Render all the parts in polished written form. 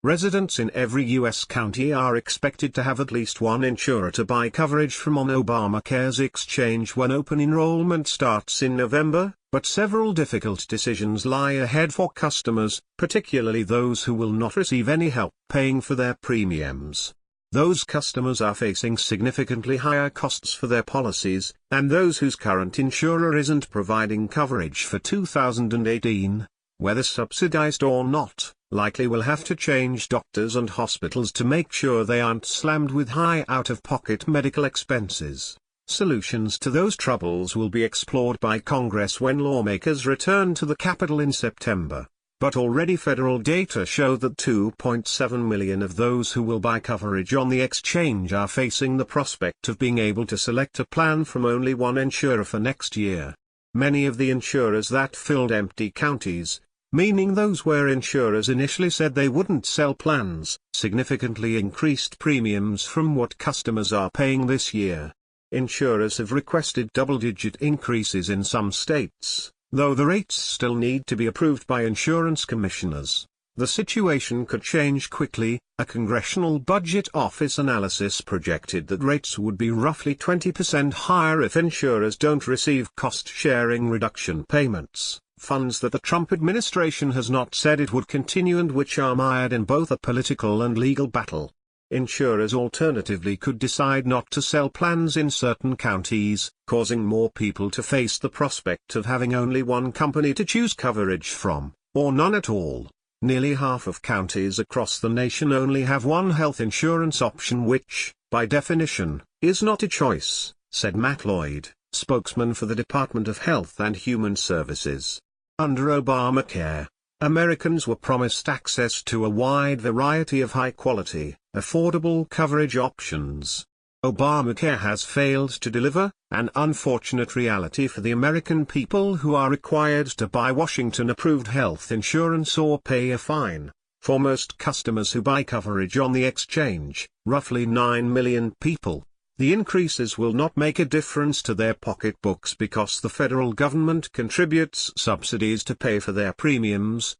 Residents in every U.S. county are expected to have at least one insurer to buy coverage from on Obamacare's exchange when open enrollment starts in November, but several difficult decisions lie ahead for customers, particularly those who will not receive any help paying for their premiums. Those customers are facing significantly higher costs for their policies, and those whose current insurer isn't providing coverage for 2018, whether subsidized or not, likely will have to change doctors and hospitals to make sure they aren't slammed with high out-of-pocket medical expenses. Solutions to those troubles will be explored by Congress when lawmakers return to the Capitol in September. But already federal data show that 2.7 million of those who will buy coverage on the exchange are facing the prospect of being able to select a plan from only one insurer for next year. Many of the insurers that filled empty counties, meaning those where insurers initially said they wouldn't sell plans, significantly increased premiums from what customers are paying this year. Insurers have requested double-digit increases in some states, though the rates still need to be approved by insurance commissioners. The situation could change quickly. A Congressional Budget Office analysis projected that rates would be roughly 20% higher if insurers don't receive cost-sharing reduction payments, funds that the Trump administration has not said it would continue and which are mired in both a political and legal battle. Insurers alternatively could decide not to sell plans in certain counties, causing more people to face the prospect of having only one company to choose coverage from, or none at all. Nearly half of counties across the nation only have one health insurance option which, by definition, is not a choice, said Matt Lloyd, spokesman for the Department of Health and Human Services. Under Obamacare, Americans were promised access to a wide variety of high-quality, affordable coverage options. Obamacare has failed to deliver, an unfortunate reality for the American people who are required to buy Washington-approved health insurance or pay a fine. For most customers who buy coverage on the exchange, roughly 9 million people, the increases will not make a difference to their pocketbooks because the federal government contributes subsidies to pay for their premiums.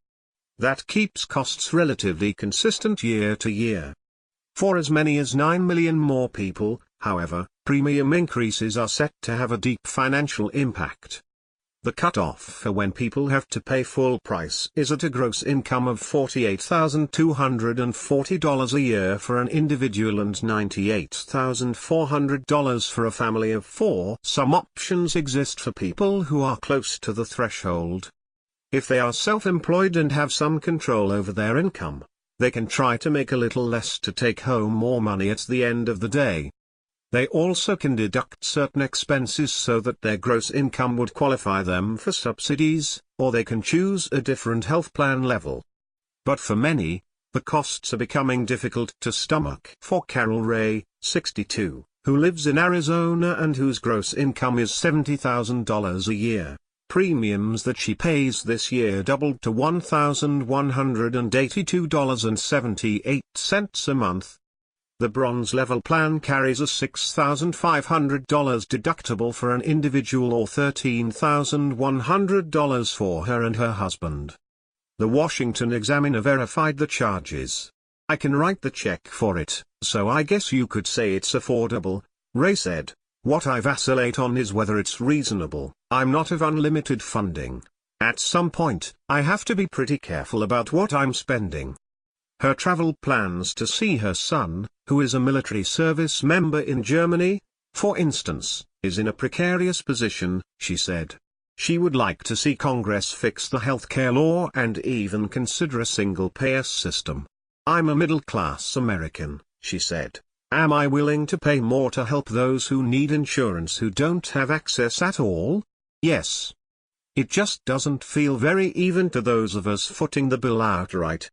That keeps costs relatively consistent year to year. For as many as 9 million more people, however, premium increases are set to have a deep financial impact. The cutoff for when people have to pay full price is at a gross income of $48,240 a year for an individual and $98,400 for a family of four. Some options exist for people who are close to the threshold. If they are self-employed and have some control over their income, they can try to make a little less to take home more money at the end of the day. They also can deduct certain expenses so that their gross income would qualify them for subsidies, or they can choose a different health plan level. But for many, the costs are becoming difficult to stomach. For Carol Ray, 62, who lives in Arizona and whose gross income is $70,000 a year, premiums that she pays this year doubled to $1,182.78 a month. The bronze level plan carries a $6,500 deductible for an individual or $13,100 for her and her husband. The Washington Examiner verified the charges. "I can write the check for it, so I guess you could say it's affordable," Ray said. "What I vacillate on is whether it's reasonable. I'm not of unlimited funding. At some point, I have to be pretty careful about what I'm spending." Her travel plans to see her son, who is a military service member in Germany, for instance, is in a precarious position, she said. She would like to see Congress fix the healthcare law and even consider a single-payer system. "I'm a middle-class American," she said. "Am I willing to pay more to help those who need insurance who don't have access at all? Yes. It just doesn't feel very even to those of us footing the bill outright."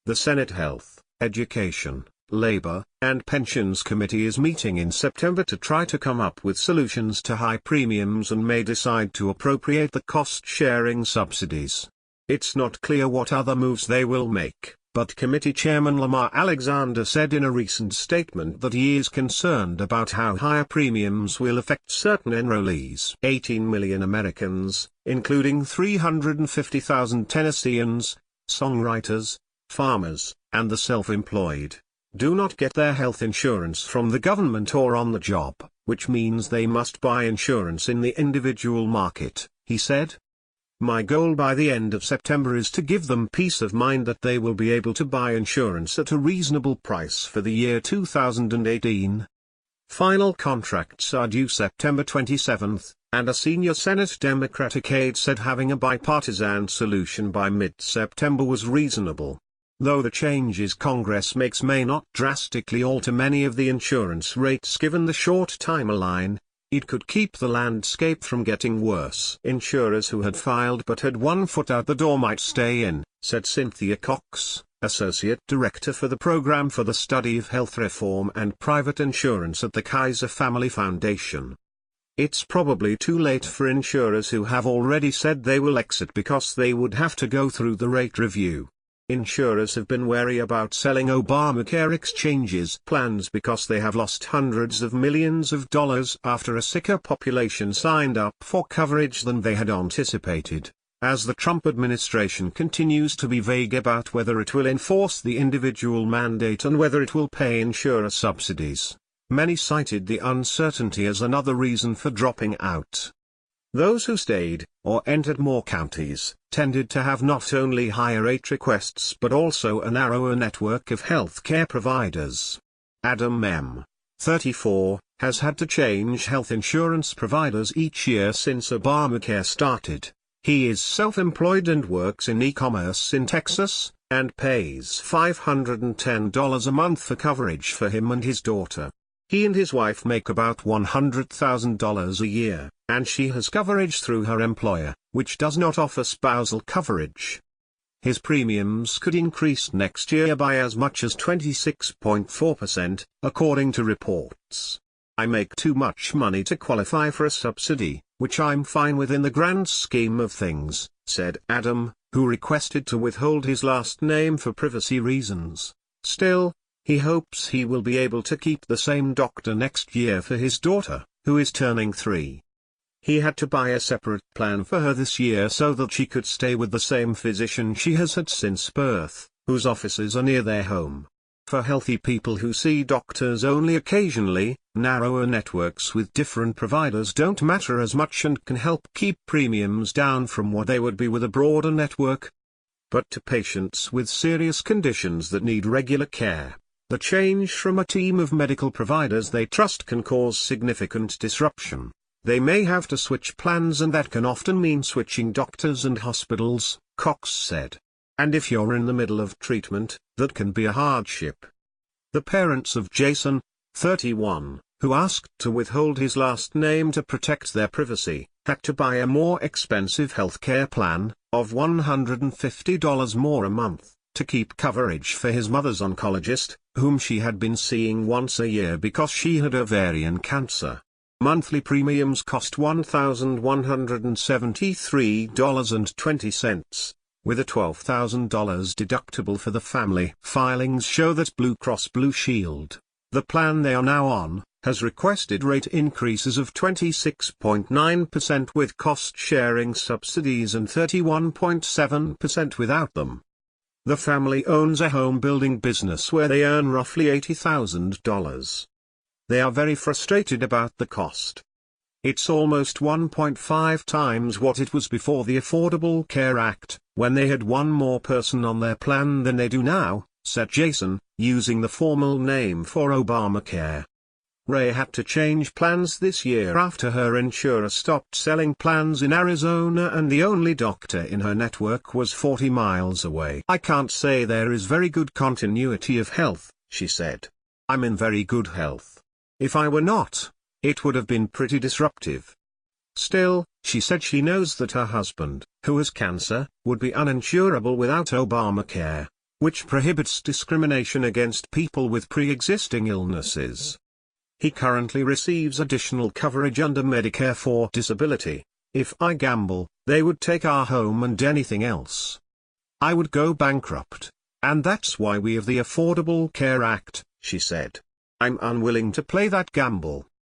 The Senate Health, Education, Labor, and Pensions Committee is meeting in September to try to come up with solutions to high premiums and may decide to appropriate the cost-sharing subsidies. It's not clear what other moves they will make, but Committee Chairman Lamar Alexander said in a recent statement that he is concerned about how higher premiums will affect certain enrollees. 18 million Americans, including 350,000 Tennesseans, songwriters, farmers, and the self-employed, do not get their health insurance from the government or on the job, which means they must buy insurance in the individual market, he said. My goal by the end of September is to give them peace of mind that they will be able to buy insurance at a reasonable price for the year 2018. Final contracts are due September 27, and a senior Senate Democratic aide said having a bipartisan solution by mid-September was reasonable. Though the changes Congress makes may not drastically alter many of the insurance rates given the short timeline, it could keep the landscape from getting worse. Insurers who had filed but had one foot out the door might stay in, said Cynthia Cox, Associate Director for the Program for the Study of Health Reform and Private Insurance at the Kaiser Family Foundation. It's probably too late for insurers who have already said they will exit because they would have to go through the rate review. Insurers have been wary about selling Obamacare exchanges plans because they have lost hundreds of millions of dollars after a sicker population signed up for coverage than they had anticipated. As the Trump administration continues to be vague about whether it will enforce the individual mandate and whether it will pay insurer subsidies, many cited the uncertainty as another reason for dropping out. Those who stayed, or entered more counties, tended to have not only higher rate requests but also a narrower network of health care providers. Adam M., 34, has had to change health insurance providers each year since Obamacare started. He is self-employed and works in e-commerce in Texas, and pays $510 a month for coverage for him and his daughter. He and his wife make about $100,000 a year, and she has coverage through her employer, which does not offer spousal coverage. His premiums could increase next year by as much as 26.4%, according to reports. I make too much money to qualify for a subsidy, which I'm fine with in the grand scheme of things, said Adam, who requested to withhold his last name for privacy reasons. Still, he hopes he will be able to keep the same doctor next year for his daughter, who is turning 3. He had to buy a separate plan for her this year so that she could stay with the same physician she has had since birth, whose offices are near their home. For healthy people who see doctors only occasionally, narrower networks with different providers don't matter as much and can help keep premiums down from what they would be with a broader network. But to patients with serious conditions that need regular care, the change from a team of medical providers they trust can cause significant disruption. They may have to switch plans, and that can often mean switching doctors and hospitals, Cox said. And if you're in the middle of treatment, that can be a hardship. The parents of Jason, 31, who asked to withhold his last name to protect their privacy, had to buy a more expensive healthcare plan, of $150 more a month, to keep coverage for his mother's oncologist, whom she had been seeing once a year because she had ovarian cancer. Monthly premiums cost $1,173.20, with a $12,000 deductible for the family. Filings show that Blue Cross Blue Shield, the plan they are now on, has requested rate increases of 26.9% with cost-sharing subsidies and 31.7% without them. The family owns a home-building business where they earn roughly $80,000. They are very frustrated about the cost. It's almost 1.5 times what it was before the Affordable Care Act, when they had one more person on their plan than they do now, said Jason, using the formal name for Obamacare. Ray had to change plans this year after her insurer stopped selling plans in Arizona and the only doctor in her network was 40 miles away. I can't say there is very good continuity of health, she said. I'm in very good health. If I were not, it would have been pretty disruptive. Still, she said she knows that her husband, who has cancer, would be uninsurable without Obamacare, which prohibits discrimination against people with pre-existing illnesses. He currently receives additional coverage under Medicare for disability. If I gamble, they would take our home and anything else. I would go bankrupt. And that's why we have the Affordable Care Act, she said. I'm unwilling to play that gamble.